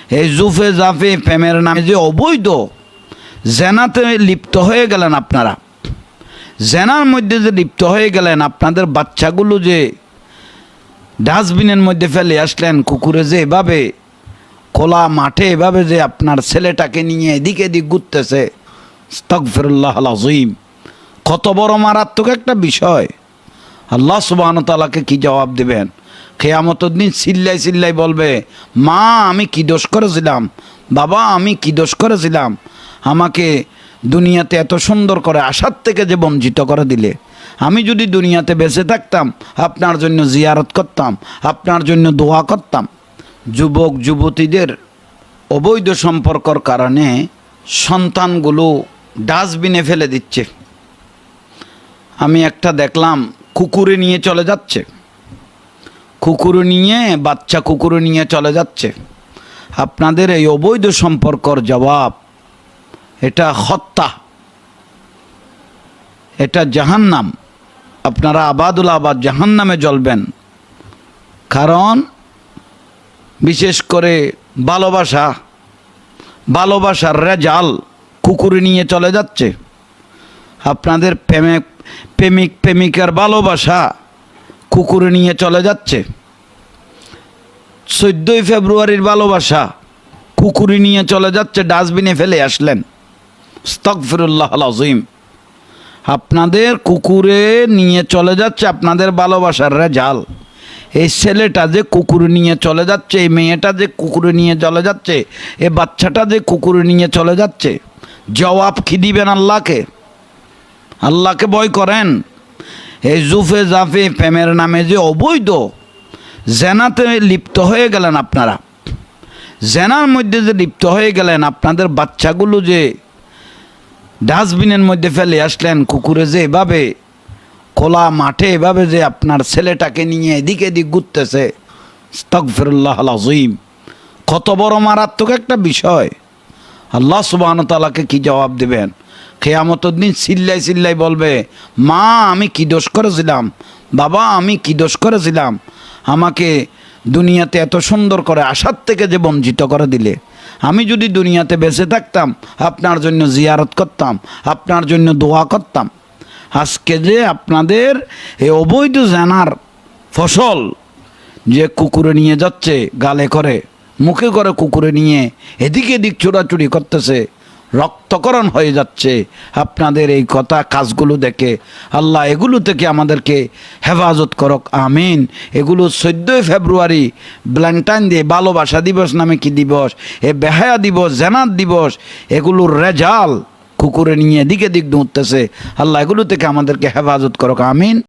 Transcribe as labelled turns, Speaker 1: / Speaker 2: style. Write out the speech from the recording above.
Speaker 1: এই জুফে জাফে প্রেমের নামে যে অবৈধ জেনাতে লিপ্ত হয়ে গেলেন আপনারা, জেনার মধ্যে যে লিপ্ত হয়ে গেলেন, আপনাদের বাচ্চাগুলো যে ডাস্টবিনের মধ্যে ফেলে আসলেন, কুকুরে যে এভাবে খোলা মাঠে এভাবে যে আপনার ছেলেটাকে নিয়ে এদিকে এদিক ঘুরতেছে, আস্তাগফিরুল্লাহ আল-আযীম, কত বড় মারাত্মক একটা বিষয়। আল্লাহ সুবহানাহু ওয়া তাআলাকে কি জবাব দেবেন? কিয়ামতের দিন চিল্লাই চিল্লাই বলবে, মা আমি কি দোষ করেছিলাম, বাবা আমি কি দোষ করেছিলাম, আমাকে দুনিয়াতে এত সুন্দর করে আসার থেকে যে বঞ্চিত করে দিলে। আমি যদি দুনিয়াতে বেঁচে থাকতাম আপনার জন্য জিয়ারত করতাম, আপনার জন্য দোয়া করতাম। যুবক যুবতীদের অবৈধ সম্পর্কর কারণে সন্তানগুলো ডাস্টবিনে ফেলে দিচ্ছে। আমি একটা দেখলাম কুকুরে নিয়ে চলে যাচ্ছে, কুকুরে নিয়ে বাচ্চা কুকুরে নিয়ে চলে যাচ্ছে। আপনাদের এই অবৈধ সম্পর্কর জবাব, এটা হত্যা, এটা জাহান্নাম। আপনারা আবাদুল আবাদ জাহান্নামে জ্বলবেন। কারণ বিশেষ করে ভালোবাসার রেজাল কুকুরে নিয়ে চলে যাচ্ছে। আপনাদের প্রেমিক প্রেমিকার ভালোবাসা কুকুরে নিয়ে চলে যাচ্ছে। 14ই ফেব্রুয়ারির ভালোবাসা কুকুরে নিয়ে চলে যাচ্ছে, ডাস্টবিনে ফেলে আসলেন। আস্তাগফিরুল্লাহ আল-আযীম। আপনাদের কুকুরে নিয়ে চলে যাচ্ছে আপনাদের ভালোবাসার রেজাল। এই ছেলেটা যে কুকুরে নিয়ে চলে যাচ্ছে, এই মেয়েটা যে কুকুরে নিয়ে চলে যাচ্ছে, এই বাচ্চাটা যে কুকুরে নিয়ে চলে যাচ্ছে, জবাব কি দিবেন আল্লাহকে? আল্লাহকে ভয় করেন। এই জুফে জাফে প্রেমের নামে যে অবৈধ জেনাতে লিপ্ত হয়ে গেলেন আপনারা, জেনার মধ্যে যে লিপ্ত হয়ে গেলেন, আপনাদের বাচ্চাগুলো যে ডাস্টবিনের মধ্যে ফেলে আসলেন, কুকুরে যে এভাবে খোলা মাঠে এভাবে যে আপনার ছেলেটাকে নিয়ে এদিকে এদিক ঘুরতেছে, আস্তাগফিরুল্লাহ আল-আযীম, কত বড় মারাত্মক একটা বিষয়। আল্লাহ সুবহানাহু ওয়া তাআলাকে কি জবাব দেবেন? কিয়ামতের দিন চিল্লাই চিল্লাই বলবে, মা আমি কি দোষ করেছিলাম, বাবা আমি কি দোষ করেছিলাম, আমাকে দুনিয়াতে এত সুন্দর করে আসার থেকে যে বঞ্চিত করে দিলে। আমি যদি দুনিয়াতে বেঁচে থাকতাম আপনার জন্য জিয়ারত করতাম, আপনার জন্য দোয়া করতাম। আজকে যে আপনাদের এই অবৈধ জানার ফসল যে কুকুরে নিয়ে যাচ্ছে, গালে করে মুখে করে কুকুরে নিয়ে এদিকে এদিক চোরাচুরি করতেছে, রক্তকরণ হয়ে যাচ্ছে আপনাদের এই কথা কাজগুলো দেখে। আল্লাহ এগুলো থেকে আমাদেরকে হেফাজত করক, আমিন। এগুলো 14ই ফেব্রুয়ারি ভ্যালেন্টাইন ডে, ভালোবাসা দিবস নামে কি দিবস, এ বেহায়া দিবস, জেনার দিবস, এগুলোর রেজাল কুকুরে নিয়ে এদিকে দিক দৌড়তেছে। আল্লাহ এগুলো থেকে আমাদেরকে হেফাজত করক, আমিন।